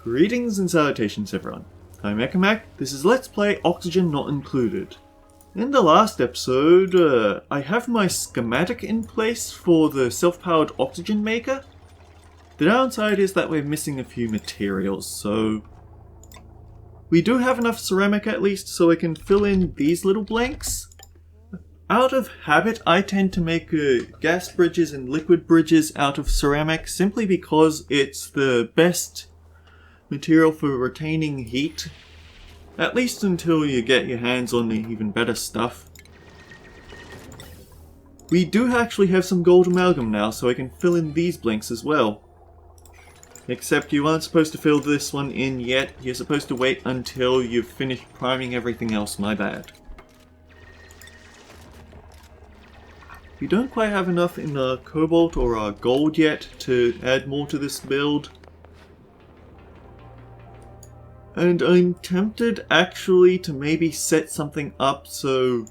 Greetings and salutations everyone, I'm Ekamac, this is Let's Play Oxygen Not Included. In the last episode, I have my schematic in place for the self-powered oxygen maker. The downside is that we're missing a few materials, so... we do have enough ceramic at least so I can fill in these little blanks. Out of habit, I tend to make gas bridges and liquid bridges out of ceramic simply because it's the best material for retaining heat, at least until you get your hands on the even better stuff. We do actually have some gold amalgam now, so I can fill in these blanks as well. Except you aren't supposed to fill this one in yet, you're supposed to wait until you've finished priming everything else, my bad. We don't quite have enough in our cobalt or our gold yet to add more to this build. And I'm tempted actually to maybe set something up so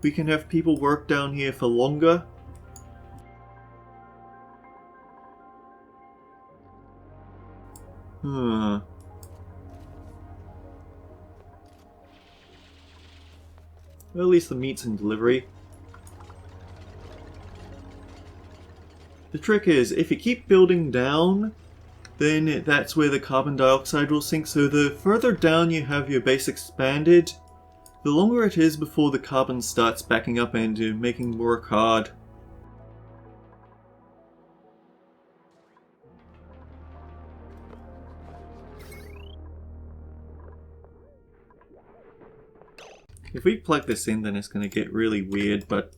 we can have people work down here for longer. Well, at least the meat's in delivery. The trick is, if you keep building down, then that's where the carbon dioxide will sink, so the further down you have your base expanded, the longer it is before the carbon starts backing up and making work hard. If we plug this in, then it's going to get really weird, but...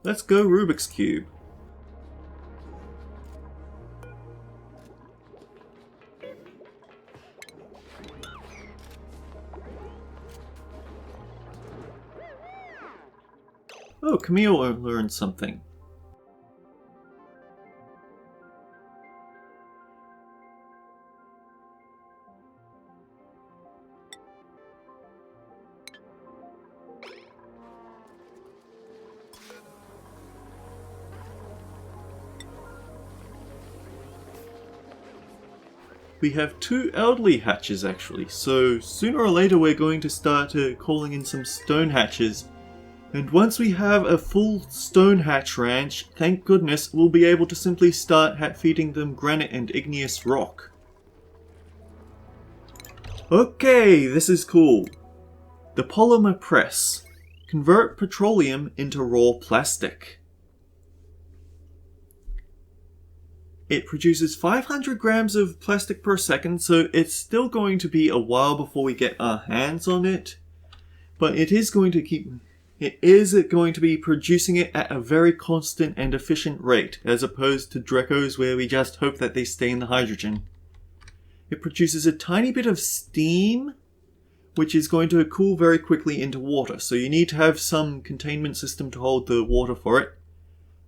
let's go Rubik's Cube. Oh, Camille learned something. We have two elderly hatches actually, so sooner or later we're going to start calling in some stone hatches. And once we have a full stone hatch ranch, thank goodness, we'll be able to simply start feeding them granite and igneous rock. Okay, this is cool. The polymer press. Convert petroleum into raw plastic. It produces 500 grams of plastic per second, so it's still going to be a while before we get our hands on it. But it is going to be producing it at a very constant and efficient rate, as opposed to Drecos where we just hope that they stay in the hydrogen. It produces a tiny bit of steam, which is going to cool very quickly into water, so you need to have some containment system to hold the water for it.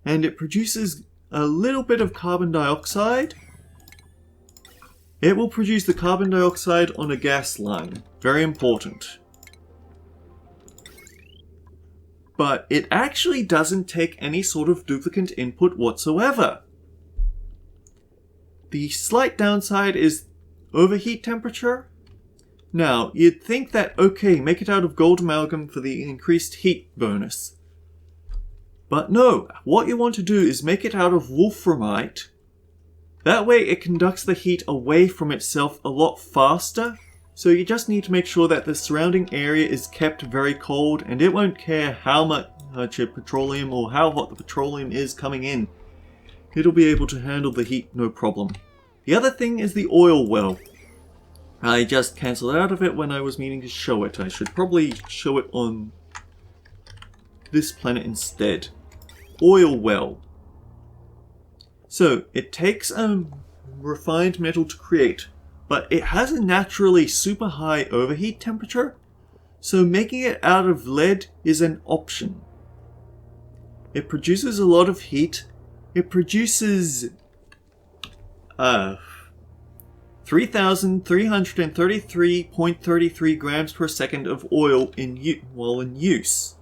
And it produces a little bit of carbon dioxide. It will produce the carbon dioxide on a gas line. Very important. But it actually doesn't take any sort of duplicate input whatsoever. The slight downside is overheat temperature. Now, you'd think that, okay, make it out of gold amalgam for the increased heat bonus. But no, what you want to do is make it out of wolframite. That way it conducts the heat away from itself a lot faster. So you just need to make sure that the surrounding area is kept very cold, and it won't care how much petroleum or how hot the petroleum is coming in. It'll be able to handle the heat no problem. The other thing is the oil well. I just cancelled out of it when I was meaning to show it. I should probably show it on this planet instead. Oil well. So, it takes a refined metal to create, but it has a naturally super high overheat temperature, so making it out of lead is an option. It produces a lot of heat. It produces 3,333.33 grams per second of oil while in use.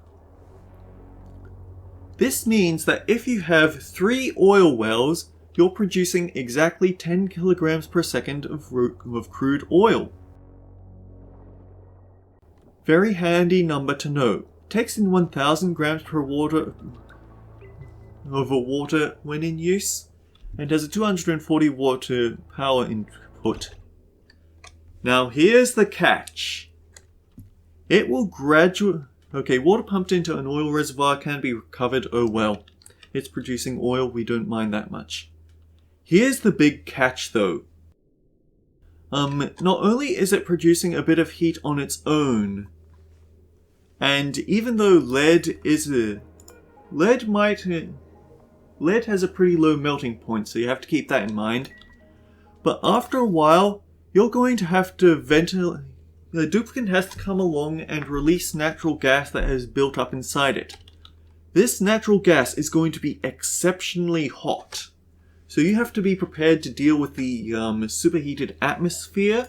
This means that if you have 3 oil wells, you're producing exactly 10 kilograms per second of crude oil. Very handy number to know. Takes in 1000 grams per water when in use, and has a 240 watt power input. Now here's the catch. It will Okay, water pumped into an oil reservoir can be recovered, oh well. It's producing oil, we don't mind that much. Here's the big catch though. Not only is it producing a bit of heat on its own, and even though lead has a pretty low melting point, so you have to keep that in mind. But after a while, you're going to have to ventilate. The duplicant has to come along and release natural gas that has built up inside it. This natural gas is going to be exceptionally hot, so you have to be prepared to deal with the superheated atmosphere.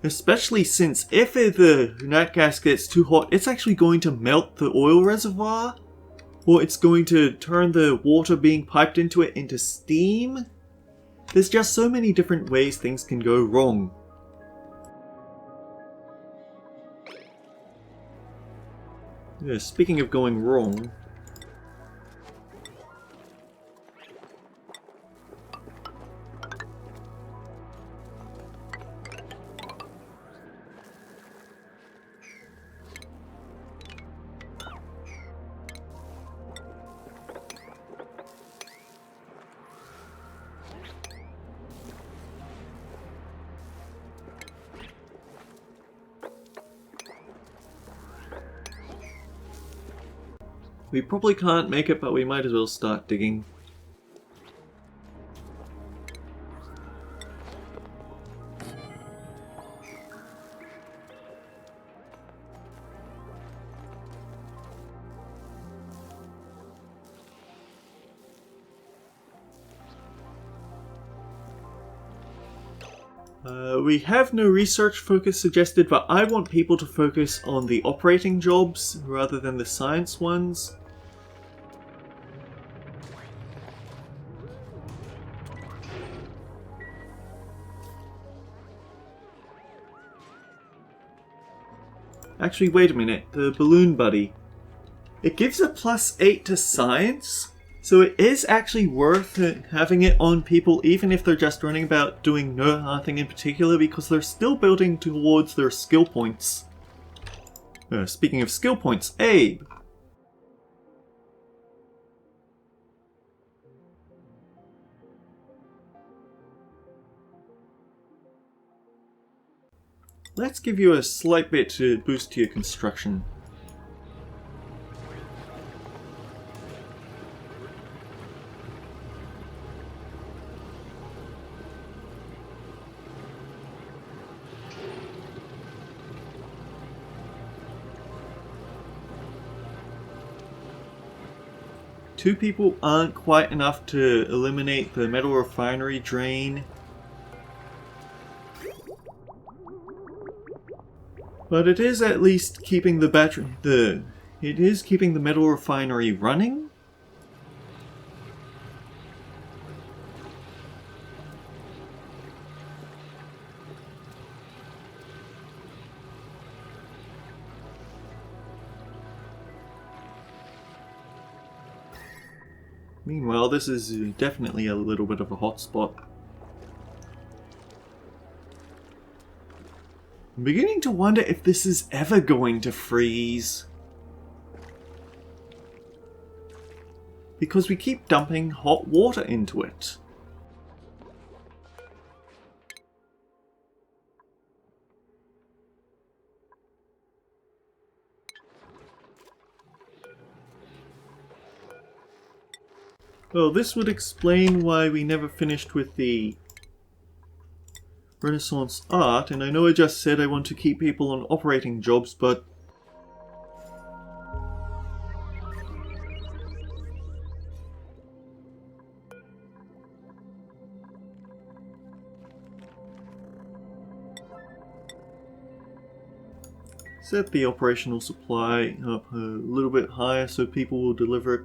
Especially since if the nat gas gets too hot, it's actually going to melt the oil reservoir, or it's going to turn the water being piped into it into steam. There's just so many different ways things can go wrong. Yeah, speaking of going wrong, we probably can't make it, but we might as well start digging. We have no research focus suggested, but I want people to focus on the operating jobs rather than the science ones. Actually, wait a minute, the Balloon Buddy. It gives a +8 to science, so it is actually worth having it on people even if they're just running about doing nothing in particular, because they're still building towards their skill points. Speaking of skill points, Abe! Let's give you a slight bit to boost to your construction. Two people aren't quite enough to eliminate the metal refinery drain. But it is at least keeping the it is keeping the metal refinery running. Meanwhile, this is definitely a little bit of a hotspot. I'm beginning to wonder if this is ever going to freeze. Because we keep dumping hot water into it. Well, this would explain why we never finished with the Renaissance art, and I know I just said I want to keep people on operating jobs, but Set the operational supply up a little bit higher so people will deliver it.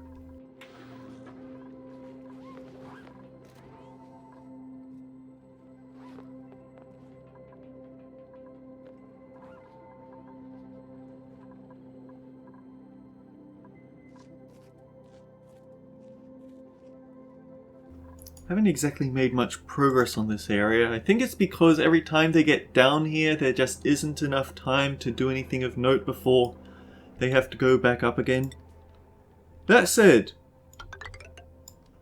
Haven't exactly made much progress on this area. I think it's because every time they get down here there just isn't enough time to do anything of note before they have to go back up again. That said,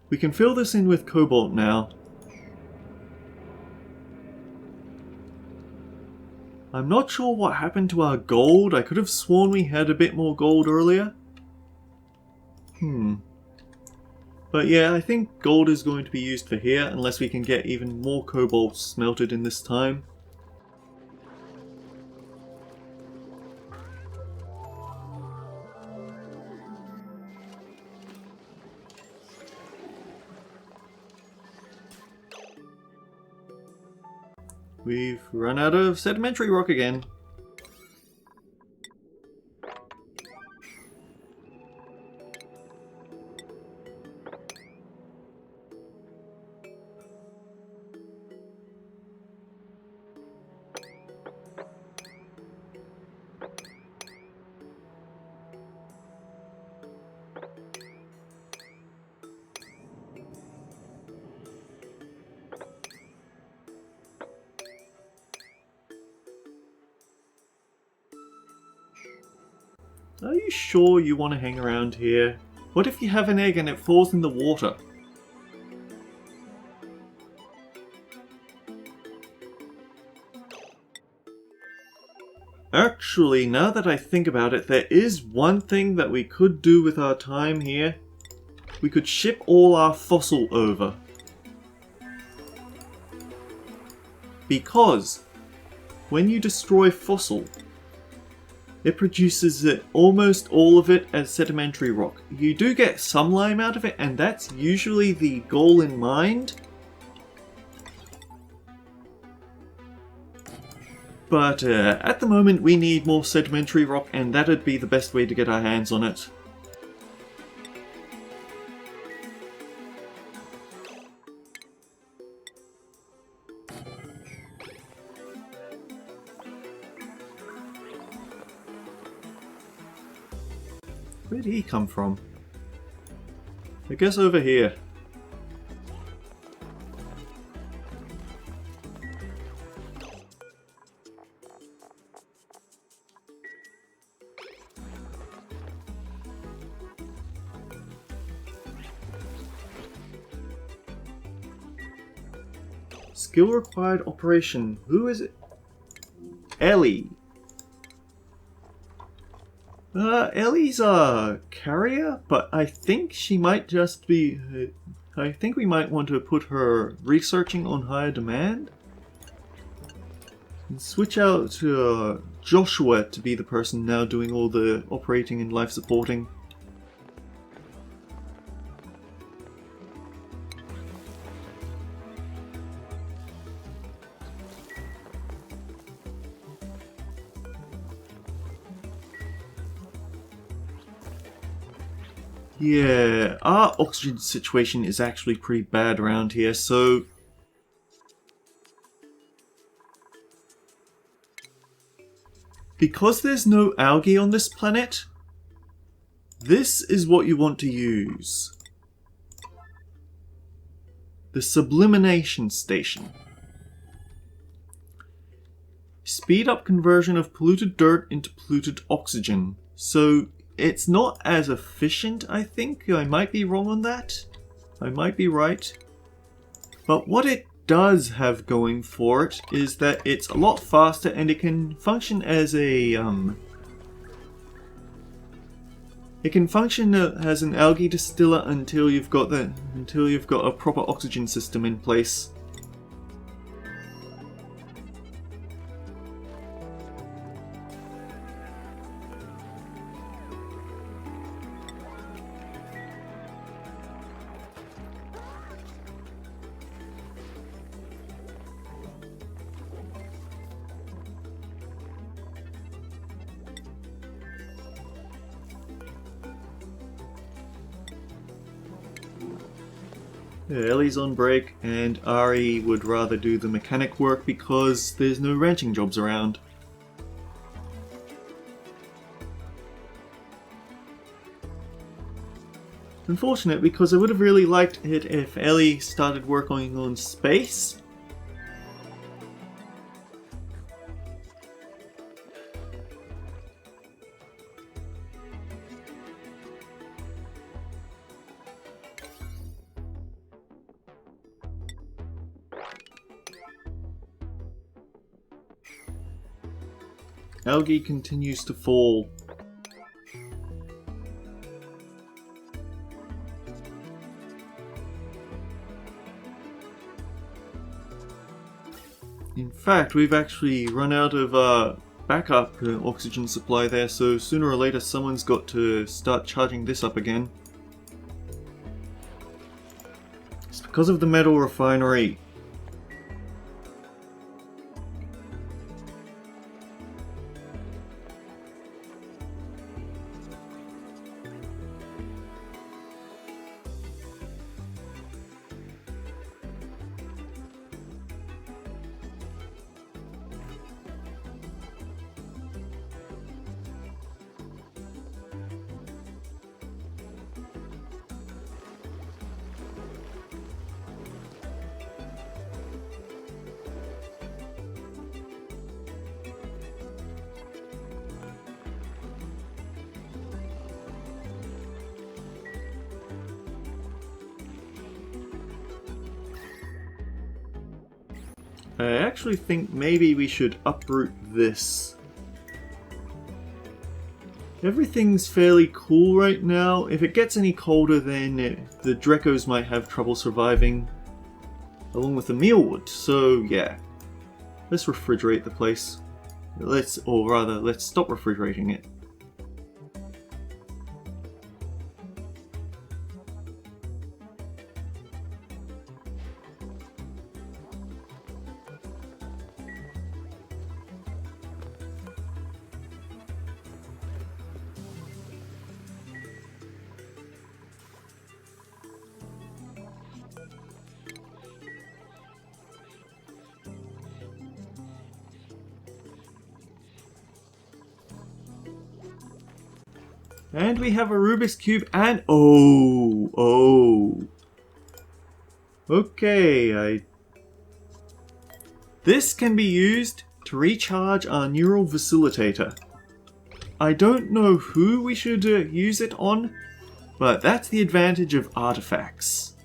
we can fill this in with cobalt now. I'm not sure what happened to our gold. I could have sworn we had a bit more gold earlier. But yeah, I think gold is going to be used for here, unless we can get even more cobalt smelted in this time. We've run out of sedimentary rock again. Are you sure you want to hang around here? What if you have an egg and it falls in the water? Actually, now that I think about it, there is one thing that we could do with our time here. We could ship all our fossil over. Because when you destroy fossil, it produces almost all of it as sedimentary rock. You do get some lime out of it, and that's usually the goal in mind. But at the moment we need more sedimentary rock, and that'd be the best way to get our hands on it. Where did he come from? I guess over here. Skill required operation. Who is it? Ellie. Ellie's a carrier, but I think she might just be... I think we might want to put her researching on higher demand. And switch out to Joshua to be the person now doing all the operating and life supporting. Yeah, our oxygen situation is actually pretty bad around here, so... Because there's no algae on this planet, this is what you want to use. The sublimation station. Speed up conversion of polluted dirt into polluted oxygen. So it's not as efficient, I think. I might be wrong on that. I might be right. But what it does have going for it is that it's a lot faster, and it can function as a it can function as an algae distiller until you've got a proper oxygen system in place. Yeah, Ellie's on break, and Ari would rather do the mechanic work because there's no ranching jobs around. Unfortunate, because I would have really liked it if Ellie started working on space. Algae continues to fall. In fact, we've actually run out of backup oxygen supply there, so sooner or later someone's got to start charging this up again. It's because of the metal refinery. I actually think maybe we should uproot this. Everything's fairly cool right now. If it gets any colder, then the Drekos might have trouble surviving, along with the mealwood. So yeah, let's refrigerate the place. Let's stop refrigerating it. And we have a Rubik's Cube and... Oh. Okay, This can be used to recharge our neural facilitator. I don't know who we should use it on, but that's the advantage of artifacts.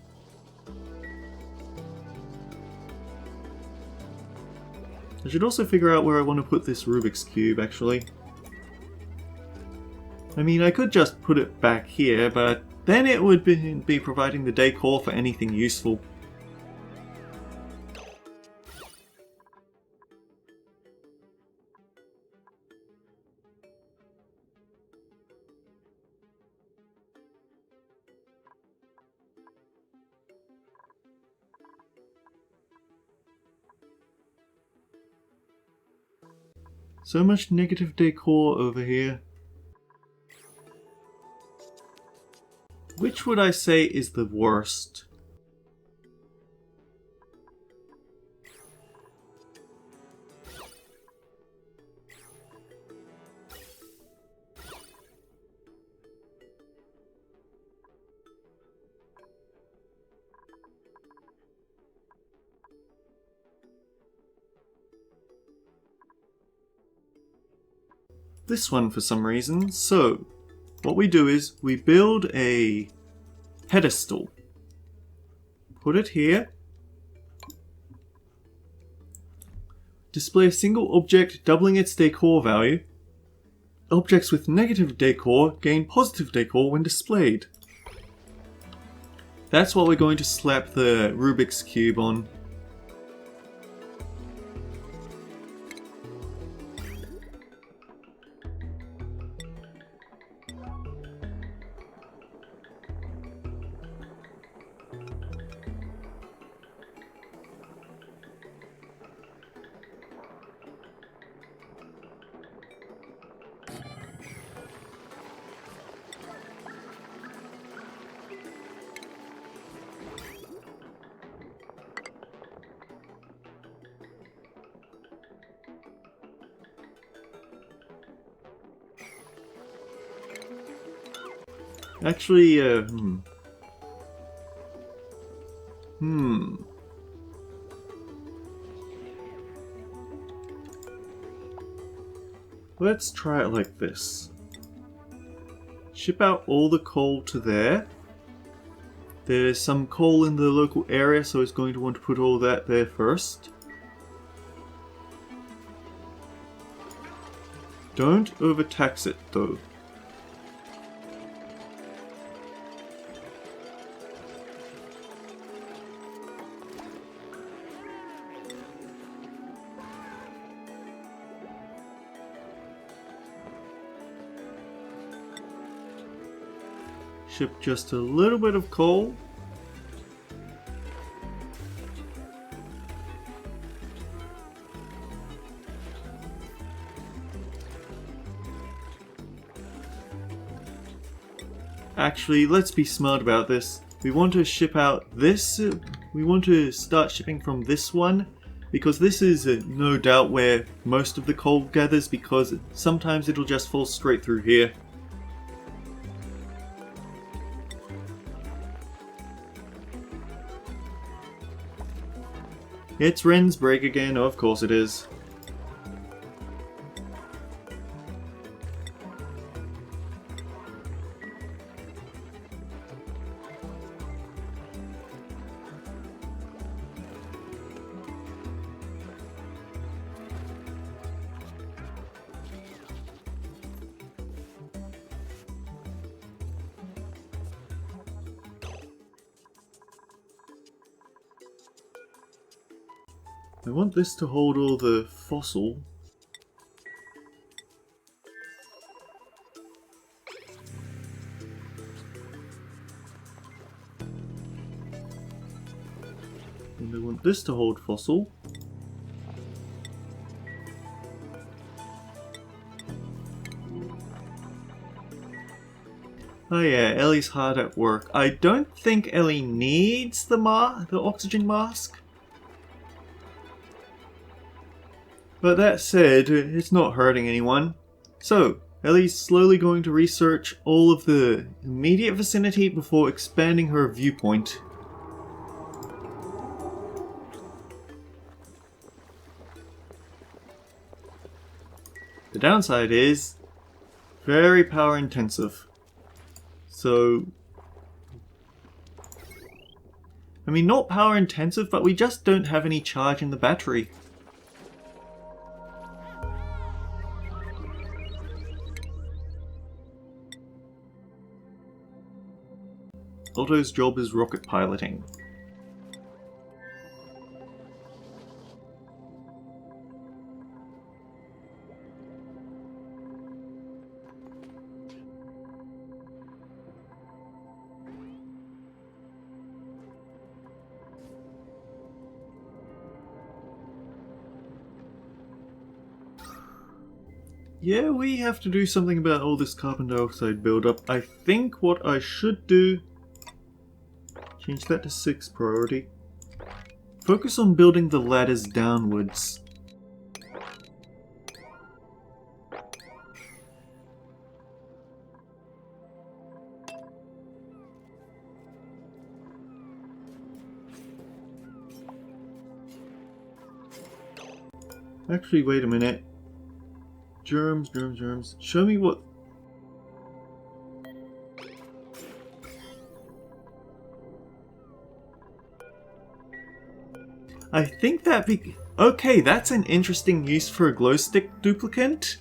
I should also figure out where I want to put this Rubik's Cube, actually. I mean, I could just put it back here, but then it would be providing the decor for anything useful. So much negative decor over here. Which would I say is the worst? This one for some reason. So, what we do is we build a pedestal. Put it here. Display a single object doubling its decor value. Objects with negative decor gain positive decor when displayed. That's what we're going to slap the Rubik's Cube on. Actually, Let's try it like this. Ship out all the coal to there. There's some coal in the local area, so it's going to want to put all that there first. Don't overtax it, though. Ship just a little bit of coal. Actually, let's be smart about this. We want to ship out this. We want to start shipping from this one because this is no doubt where most of the coal gathers, because sometimes it'll just fall straight through here. It's Ren's break again, of course it is. I want this to hold all the fossil. And I want this to hold fossil. Oh yeah, Ellie's hard at work. I don't think Ellie needs the oxygen mask. But that said, it's not hurting anyone. So, Ellie's slowly going to research all of the immediate vicinity before expanding her viewpoint. The downside is very power intensive. So, I mean, not power intensive, but we just don't have any charge in the battery. Otto's job is rocket piloting. Yeah, we have to do something about all this carbon dioxide buildup. I think what I should do... Change that to 6 priority. Focus on building the ladders downwards. Actually, wait a minute. Germs. Show me what... I think that okay, that's an interesting use for a glow stick duplicant.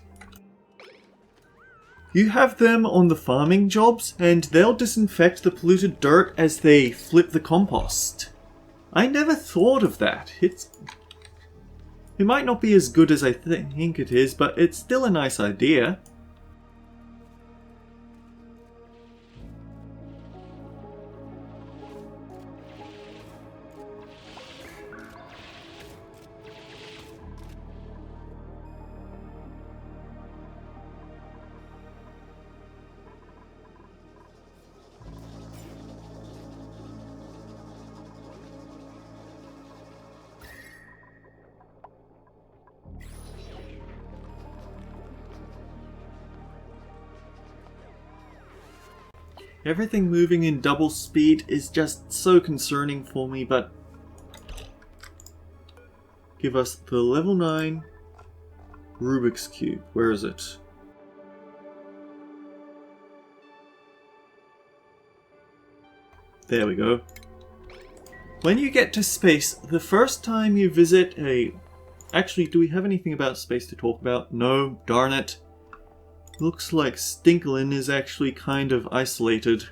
You have them on the farming jobs, and they'll disinfect the polluted dirt as they flip the compost. I never thought of that. It might not be as good as I think it is, but it's still a nice idea. Everything moving in double speed is just so concerning for me, but give us the level 9 Rubik's Cube. Where is it? There we go. When you get to space, the first time you visit a... Actually, do we have anything about space to talk about? No, darn it. Looks like Stinklin is actually kind of isolated.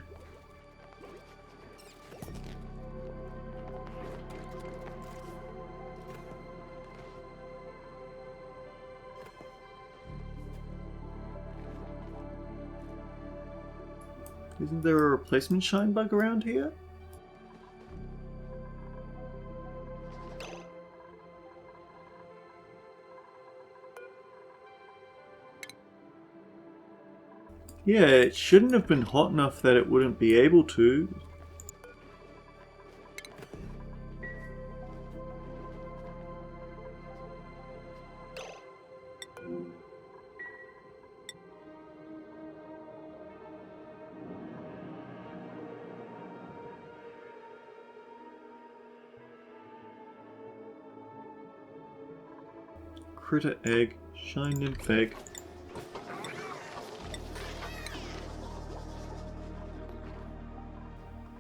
Isn't there a replacement shine bug around here? Yeah, it shouldn't have been hot enough that it wouldn't be able to. Critter egg, shine nymph egg.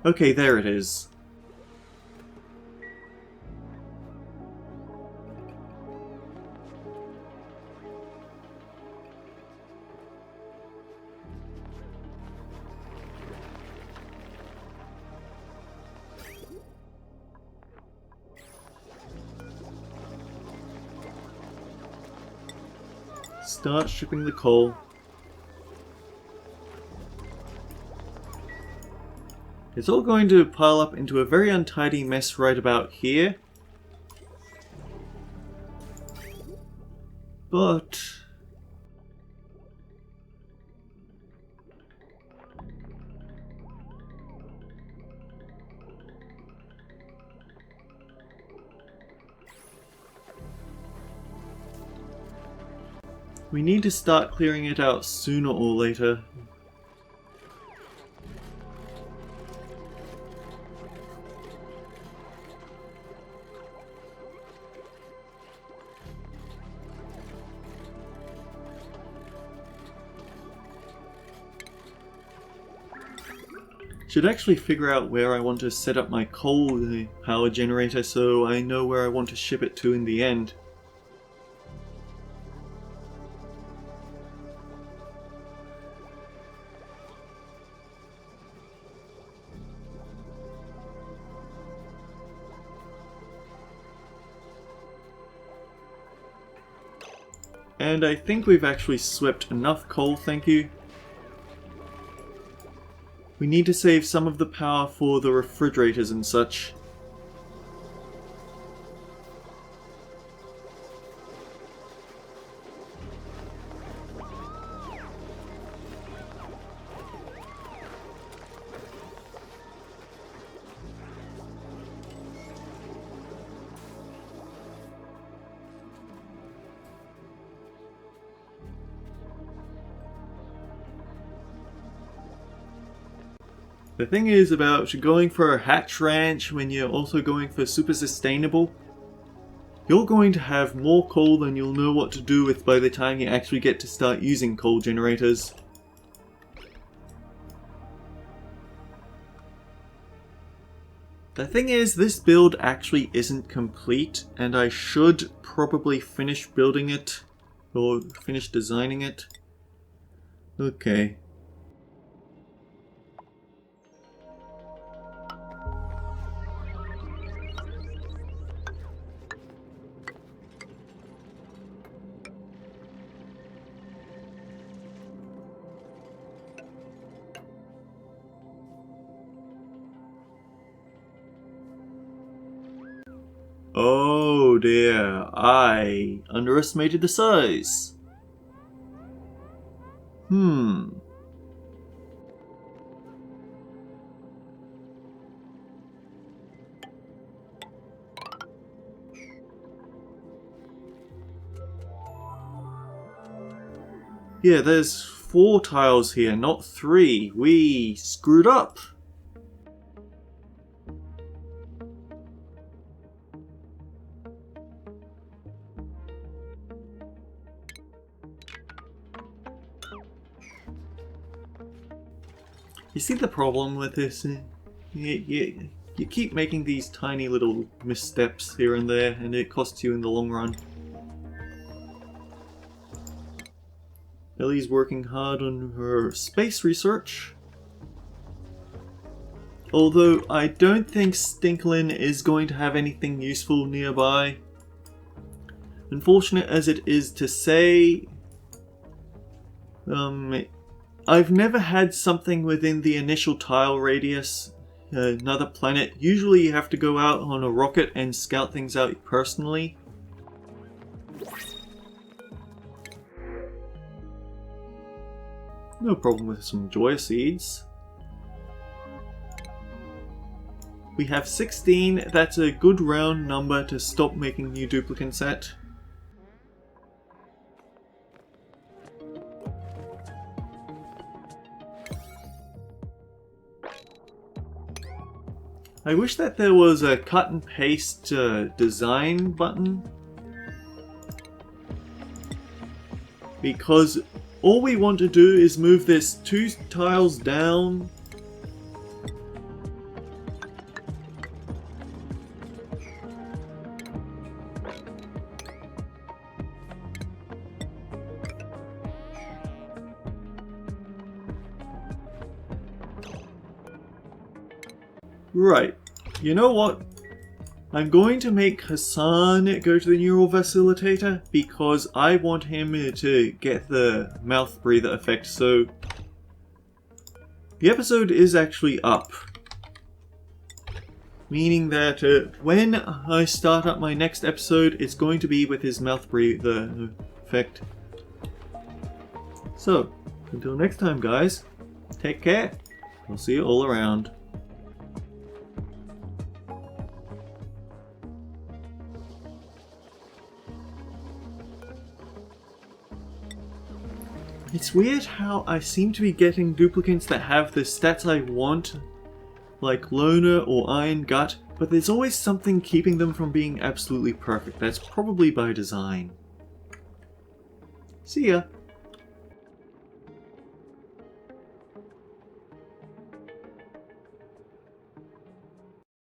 Okay, there it is. Start shipping the coal. It's all going to pile up into a very untidy mess right about here. But... we need to start clearing it out sooner or later. Should actually figure out where I want to set up my coal power generator so I know where I want to ship it to in the end. And I think we've actually swept enough coal, thank you. We need to save some of the power for the refrigerators and such. The thing is about going for a hatch ranch when you're also going for super sustainable, you're going to have more coal than you'll know what to do with by the time you actually get to start using coal generators. The thing is, this build actually isn't complete, and I should probably finish building it, or finish designing it. Okay. Oh dear, I underestimated the size. Yeah, there's 4 tiles here, not 3. We screwed up. You see the problem with this? You keep making these tiny little missteps here and there, and it costs you in the long run. Ellie's working hard on her space research. Although I don't think Stinklin is going to have anything useful nearby. Unfortunate as it is to say, I've never had something within the initial tile radius, another planet. Usually you have to go out on a rocket and scout things out personally. No problem with some Joya seeds. We have 16, that's a good round number to stop making new duplicates at. I wish that there was a cut and paste design button, because all we want to do is move this 2 tiles down . Right, you know what? I'm going to make Hassan go to the neural facilitator because I want him to get the mouth breather effect, so the episode is actually up. Meaning that when I start up my next episode, it's going to be with his mouth breather effect. So, until next time guys, take care. I'll see you all around. It's weird how I seem to be getting duplicates that have the stats I want, like Loner or Iron Gut, but there's always something keeping them from being absolutely perfect. That's probably by design. See ya!